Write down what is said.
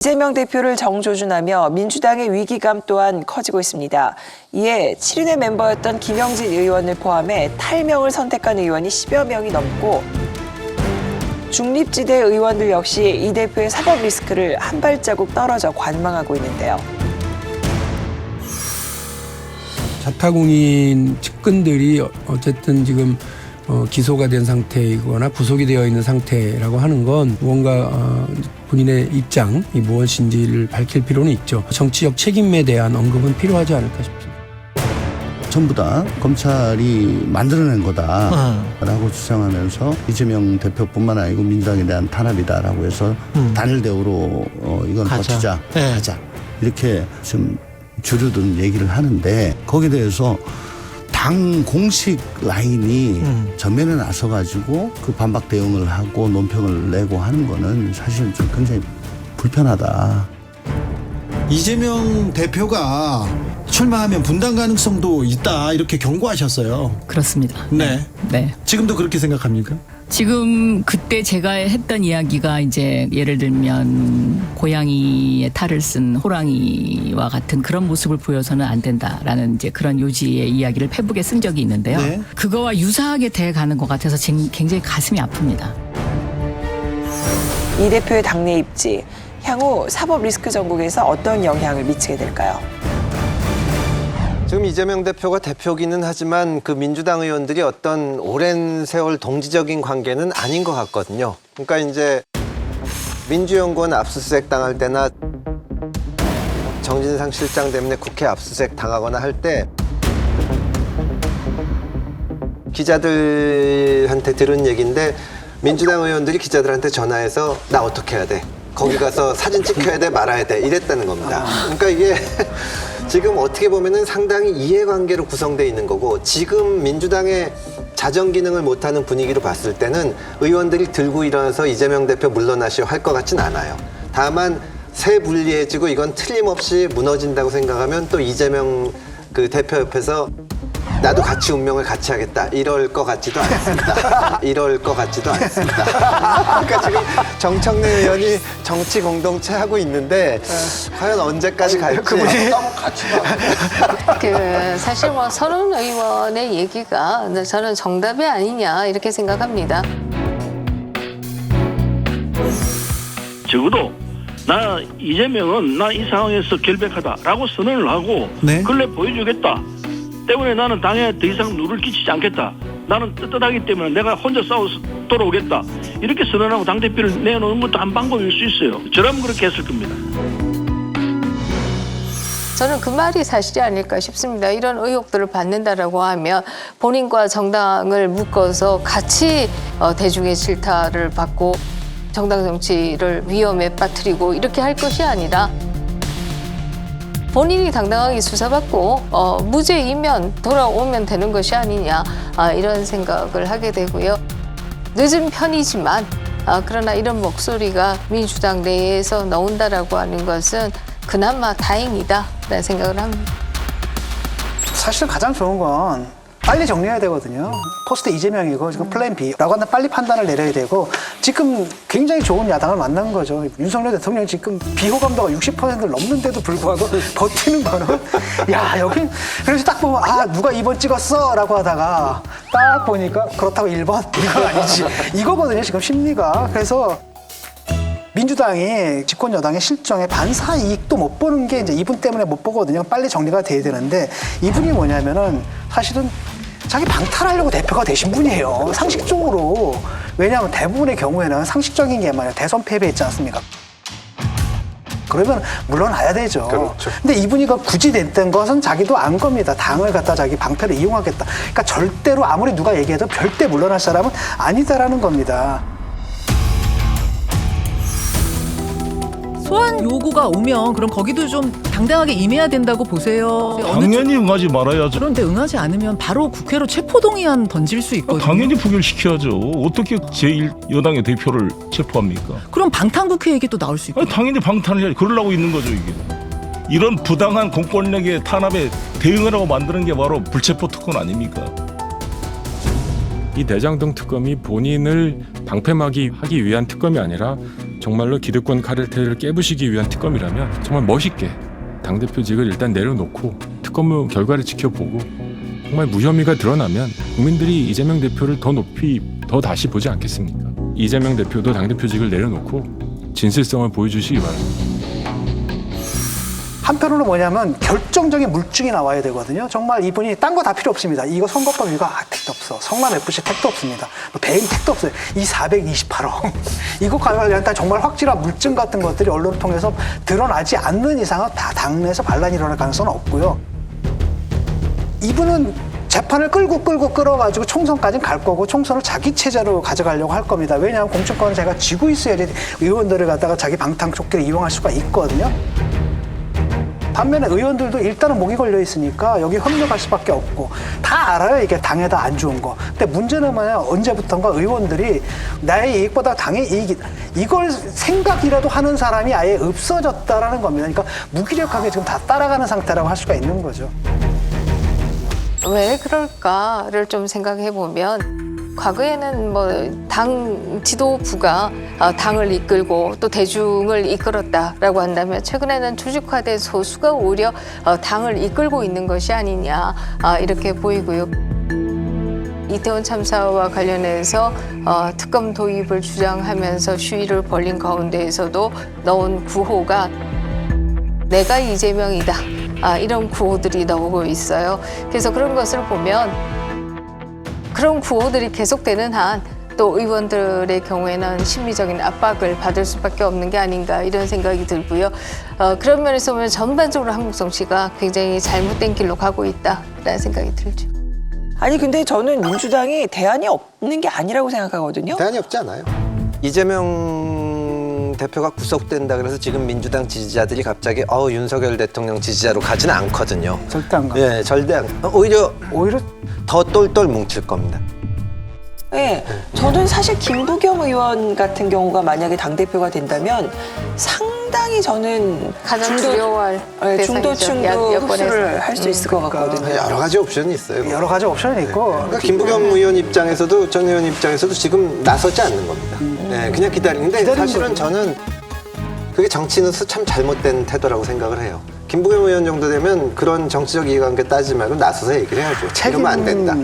이재명 대표를 정조준하며 민주당의 위기감 또한 커지고 있습니다. 이에 7인의 멤버였던 김영진 의원을 포함해 탈명을 선택한 의원이 10여 명이 넘고 중립지대 의원들 역시 이 대표의 사법 리스크를 한 발자국 떨어져 관망하고 있는데요. 자타공인 측근들이 어쨌든 지금 기소가 된 상태이거나 구속이 되어 있는 상태라고 하는 건 무언가 본인의 입장이 무엇인지를 밝힐 필요는 있죠. 정치적 책임에 대한 언급은 필요하지 않을까 싶습니다. 전부 다 검찰이 만들어낸 거다라고 주장하면서 이재명 대표뿐만 아니고 민주당에 대한 탄압이다라고 해서 단일 대우로 이건 버티자, 하자 이렇게 좀 주류들은 얘기를 하는데 거기에 대해서 당 공식 라인이 전면에 나서가지고 그 반박 대응을 하고 논평을 내고 하는 거는 사실 좀 굉장히 불편하다. 이재명 대표가 출마하면 분당 가능성도 있다 이렇게 경고하셨어요. 그렇습니다. 네. 네. 지금도 그렇게 생각합니까? 지금 그때 제가 했던 이야기가 이제 예를 들면 고양이의 탈을 쓴 호랑이와 같은 그런 모습을 보여서는 안 된다라는 이제 그런 요지의 이야기를 페북에 쓴 적이 있는데요. 네. 그거와 유사하게 돼 가는 것 같아서 지금 굉장히 가슴이 아픕니다. 이 대표의 당내 입지, 향후 사법 리스크 전국에서 어떤 영향을 미치게 될까요? 지금 이재명 대표가 대표기는 하지만 그 민주당 의원들이 어떤 오랜 세월 동지적인 관계는 아닌 것 같거든요. 그러니까 이제 민주연구원 압수수색 당할 때나 정진상 실장 때문에 국회 압수수색 당하거나 할 때 기자들한테 들은 얘기인데 민주당 의원들이 기자들한테 전화해서 나 어떻게 해야 돼? 거기 가서 사진 찍혀야 돼? 말아야 돼? 이랬다는 겁니다. 그러니까 이게 지금 어떻게 보면은 상당히 이해관계로 구성되어 있는 거고 지금 민주당의 자정 기능을 못하는 분위기로 봤을 때는 의원들이 들고 일어나서 이재명 대표 물러나시오 할 것 같진 않아요. 다만 새 불리해지고 이건 틀림없이 무너진다고 생각하면 또 이재명 그 대표 옆에서 나도 같이 운명을 같이 하겠다 이럴 것 같지도 않습니다. 이럴 것 같지도 않습니다. 그러니까 지금 정청래 의원이 정치 공동체 하고 있는데 과연 언제까지 갈지. 사실 뭐 서른 의원의 얘기가 저는 정답이 아니냐 이렇게 생각합니다. 적어도 나 이재명은 나 이 상황에서 결백하다라고 선언을 하고 네. 그래 보여주겠다. 때문에 나는 당에 더 이상 누를 끼치지 않겠다. 나는 떳떳하기 때문에 내가 혼자 싸워 돌아오겠다. 이렇게 선언하고 당대표를 내놓는 것도 한 방법일 수 있어요. 저라면 그렇게 했을 겁니다. 저는 그 말이 사실이 아닐까 싶습니다. 이런 의혹들을 받는다라고 하면 본인과 정당을 묶어서 같이 대중의 질타를 받고 정당 정치를 위험에 빠뜨리고 이렇게 할 것이 아니라 본인이 당당하게 수사받고 무죄이면 돌아오면 되는 것이 아니냐 이런 생각을 하게 되고요. 늦은 편이지만 그러나 이런 목소리가 민주당 내에서 나온다라고 하는 것은 그나마 다행이다라는 생각을 합니다. 사실 가장 좋은 건 빨리 정리해야 되거든요. 포스트 이재명이고 지금 플랜 B라고 하는 빨리 판단을 내려야 되고 지금 굉장히 좋은 야당을 만난 거죠. 윤석열 대통령이 지금 비호감도가 60%를 넘는데도 불구하고 버티는 거는 야 여기 그래서 딱 보면 누가 2번 찍었어 라고 하다가 딱 보니까 그렇다고 1번 이건 아니지 이거거든요 지금 심리가. 그래서 민주당이 집권 여당의 실정에 반사 이익도 못 보는 게 이제 이분 때문에 못 보거든요. 빨리 정리가 돼야 되는데 이분이 뭐냐면은 사실은 자기 방탈하려고 대표가 되신 분이에요. 상식적으로. 왜냐하면 대부분의 경우에는 상식적인 게 말이에요. 대선 패배했지 않습니까? 그러면 물러나야 되죠. 그렇죠. 근데 이분이 굳이 됐던 것은 자기도 안 겁니다. 당을 갖다 자기 방패를 이용하겠다. 그러니까 절대로 아무리 누가 얘기해도 절대 물러날 사람은 아니다라는 겁니다. 소환 요구가 오면 그럼 거기도 좀 당당하게 임해야 된다고 보세요. 당연히 응하지 말아야죠. 그런데 응하지 않으면 바로 국회로 체포동의안 던질 수 있거든요. 당연히 부결시켜야죠. 어떻게 제1여당의 대표를 체포합니까? 그럼 방탄국회 얘기 또 나올 수 있고. 당연히 방탄을 해야지. 그러려고 있는 거죠 이게. 이런 부당한 공권력의 탄압에 대응하라고 만드는 게 바로 불체포 특권 아닙니까? 이 내장동 특검이 본인을 방패막이 하기 위한 특검이 아니라 정말로 기득권 카르텔을 깨부시기 위한 특검이라면 정말 멋있게 당대표직을 일단 내려놓고 특검 결과를 지켜보고 정말 무혐의가 드러나면 국민들이 이재명 대표를 더 높이 더 다시 보지 않겠습니까? 이재명 대표도 당대표직을 내려놓고 진실성을 보여주시기 바랍니다. 한편으로 뭐냐면 결정적인 물증이 나와야 되거든요. 정말 이분이 딴 거 다 필요 없습니다. 이거 선거법 위반 택도 없어. 성남 FC 택도 없습니다. 뭐 배임 택도 없어요. 이 428억. 이거 관련한 정말 확실한 물증 같은 것들이 언론을 통해서 드러나지 않는 이상은 다 당내에서 반란이 일어날 가능성은 없고요. 이분은 재판을 끌어가지고 총선까지는 갈 거고 총선을 자기 체제로 가져가려고 할 겁니다. 왜냐하면 공천권을 제가 쥐고 있어야지 의원들을 갖다가 자기 방탄조끼를 이용할 수가 있거든요. 반면에 의원들도 일단은 목이 걸려 있으니까 여기 협력할 수밖에 없고 다 알아요. 이게 당에다 안 좋은 거. 근데 문제는 뭐냐, 언제부턴가 의원들이 나의 이익보다 당의 이익이 이걸 생각이라도 하는 사람이 아예 없어졌다라는 겁니다. 그러니까 무기력하게 지금 다 따라가는 상태라고 할 수가 있는 거죠. 왜 그럴까를 좀 생각해 보면 과거에는 뭐 당 지도부가 당을 이끌고 또 대중을 이끌었다라고 한다면 최근에는 조직화된 소수가 오히려 당을 이끌고 있는 것이 아니냐 이렇게 보이고요. 이태원 참사와 관련해서 특검 도입을 주장하면서 시위를 벌린 가운데에서도 넣은 구호가 내가 이재명이다. 이런 구호들이 나오고 있어요. 그래서 그런 것을 보면 그런 구호들이 계속되는 한 또 의원들의 경우에는 심리적인 압박을 받을 수밖에 없는 게 아닌가 이런 생각이 들고요. 그런 면에서 보면 전반적으로 한국 정치가 굉장히 잘못된 길로 가고 있다라는 생각이 들죠. 아니 근데 저는 민주당이 대안이 없는 게 아니라고 생각하거든요. 대안이 없지 않아요. 이재명 대표가 구속된다 그래서 지금 민주당 지지자들이 갑자기 윤석열 대통령 지지자로 가지는 않거든요. 절대 안 가요. 예, 절대 안. 오히려 더 똘똘 뭉칠 겁니다. 네, 저는 사실 김부겸 의원 같은 경우가 만약에 당대표가 된다면 상당히 저는 가장 두려워할 중도층도 흡수를 할 수 있을 것 같거든요. 여러 가지 옵션이 있어요. 여러 가지 옵션이 있고. 그러니까 김부겸 의원 입장에서도 전 의원 입장에서도 지금 나서지 않는 겁니다. 네, 그냥 기다리는데 사실은 저는 그게 정치인으로서 참 잘못된 태도라고 생각을 해요. 김부겸 의원 정도 되면 그런 정치적 이해관계 따지지 말고 나서서 얘기를 해야죠. 이러면 안 된다.